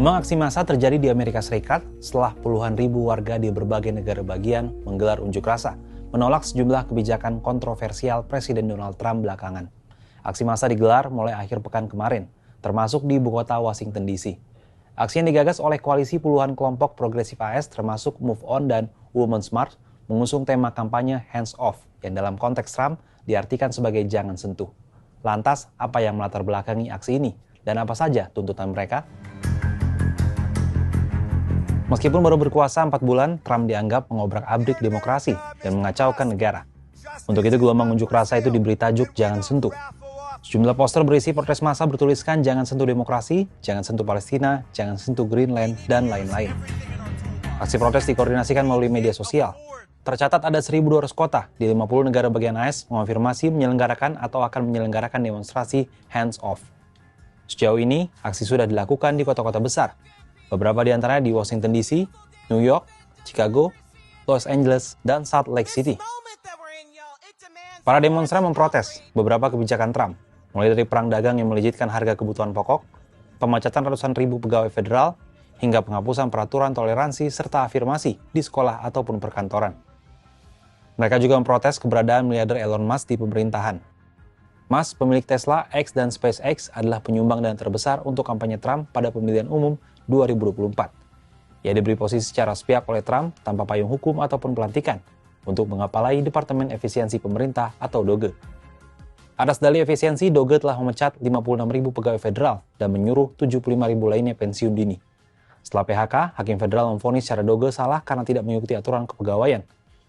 Gelombang aksi massa terjadi di Amerika Serikat setelah puluhan ribu warga di berbagai negara bagian menggelar unjuk rasa menolak sejumlah kebijakan kontroversial Presiden Donald Trump belakangan. Aksi massa digelar mulai akhir pekan kemarin, termasuk di ibu kota Washington DC. Aksi yang digagas oleh koalisi puluhan kelompok progresif AS termasuk Move On dan Women's March mengusung tema kampanye Hands Off yang dalam konteks Trump diartikan sebagai jangan sentuh. Lantas, apa yang melatar belakangi aksi ini dan apa saja tuntutan mereka? Meskipun baru berkuasa 4 bulan, Trump dianggap mengobrak-abrik demokrasi dan mengacaukan negara. Untuk itu, gelombang unjuk rasa itu diberi tajuk Jangan Sentuh. Sejumlah poster berisi protes massa bertuliskan Jangan Sentuh Demokrasi, Jangan Sentuh Palestina, Jangan Sentuh Greenland, dan lain-lain. Aksi protes dikoordinasikan melalui media sosial. Tercatat ada 1.200 kota di 50 negara bagian AS mengonfirmasi menyelenggarakan atau akan menyelenggarakan demonstrasi Hands Off. Sejauh ini, aksi sudah dilakukan di kota-kota besar. Beberapa di antaranya di Washington DC, New York, Chicago, Los Angeles, dan Salt Lake City. Para demonstran memprotes beberapa kebijakan Trump, mulai dari perang dagang yang melejitkan harga kebutuhan pokok, pemecatan ratusan ribu pegawai federal, hingga penghapusan peraturan toleransi serta afirmasi di sekolah ataupun perkantoran. Mereka juga memprotes keberadaan miliarder Elon Musk di pemerintahan. Musk, pemilik Tesla, X, dan SpaceX adalah penyumbang dana terbesar untuk kampanye Trump pada pemilihan umum 2024. Ia diberi posisi secara sepihak oleh Trump tanpa payung hukum ataupun pelantikan untuk mengepalai Departemen Efisiensi Pemerintah atau DOGE. Atas dalih efisiensi, DOGE telah memecat 56.000 pegawai federal dan menyuruh 75.000 lainnya pensiun dini. Setelah PHK, Hakim Federal memvonis secara DOGE salah karena tidak mengikuti aturan kepegawaian.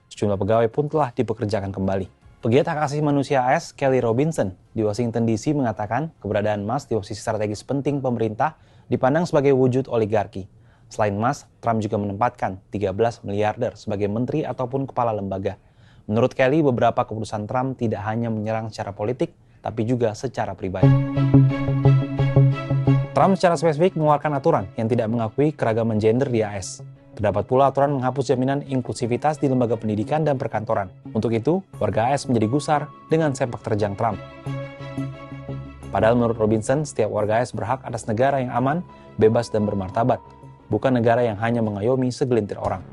Sejumlah pegawai pun telah dipekerjakan kembali. Pegiat hak asasi manusia AS, Kelly Robinson, di Washington DC mengatakan keberadaan Musk di posisi strategis penting pemerintah dipandang sebagai wujud oligarki. Selain Musk, Trump juga menempatkan 13 miliarder sebagai menteri ataupun kepala lembaga. Menurut Kelly, beberapa keputusan Trump tidak hanya menyerang secara politik, tapi juga secara pribadi. Trump secara spesifik mengeluarkan aturan yang tidak mengakui keragaman gender di AS. Terdapat pula aturan menghapus jaminan inklusivitas di lembaga pendidikan dan perkantoran. Untuk itu, warga AS menjadi gusar dengan sepak terjang Trump. Padahal menurut Robinson, setiap warga AS berhak atas negara yang aman, bebas, dan bermartabat, bukan negara yang hanya mengayomi segelintir orang.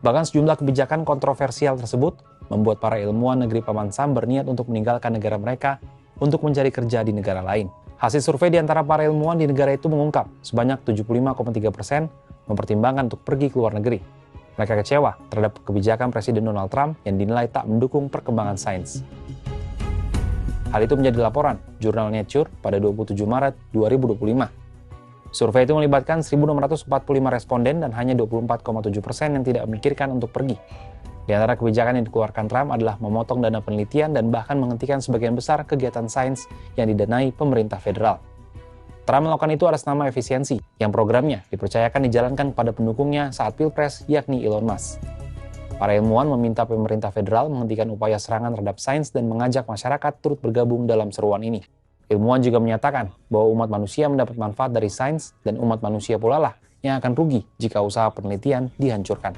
Bahkan sejumlah kebijakan kontroversial tersebut membuat para ilmuwan negeri Paman Sam berniat untuk meninggalkan negara mereka untuk mencari kerja di negara lain. Hasil survei di antara para ilmuwan di negara itu mengungkap sebanyak 75,3% mempertimbangkan untuk pergi ke luar negeri. Mereka kecewa terhadap kebijakan Presiden Donald Trump yang dinilai tak mendukung perkembangan sains. Hal itu menjadi laporan jurnal Nature pada 27 Maret 2025. Survei itu melibatkan 1.645 responden dan hanya 24,7% yang tidak memikirkan untuk pergi. Di antara kebijakan yang dikeluarkan Trump adalah memotong dana penelitian dan bahkan menghentikan sebagian besar kegiatan sains yang didanai pemerintah federal. Trump melakukan itu atas nama efisiensi, yang programnya dipercayakan dijalankan kepada pendukungnya saat Pilpres, yakni Elon Musk. Para ilmuwan meminta pemerintah federal menghentikan upaya serangan terhadap sains dan mengajak masyarakat turut bergabung dalam seruan ini. Ilmuwan juga menyatakan bahwa umat manusia mendapat manfaat dari sains dan umat manusia pula lah yang akan rugi jika usaha penelitian dihancurkan.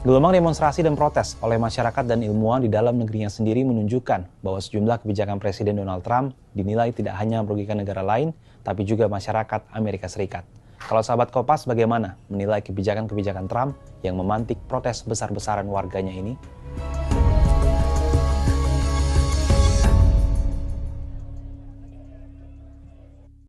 Gelombang demonstrasi dan protes oleh masyarakat dan ilmuwan di dalam negerinya sendiri menunjukkan bahwa sejumlah kebijakan Presiden Donald Trump dinilai tidak hanya merugikan negara lain, tapi juga masyarakat Amerika Serikat. Kalau sahabat Kompas bagaimana menilai kebijakan-kebijakan Trump yang memantik protes besar-besaran warganya ini?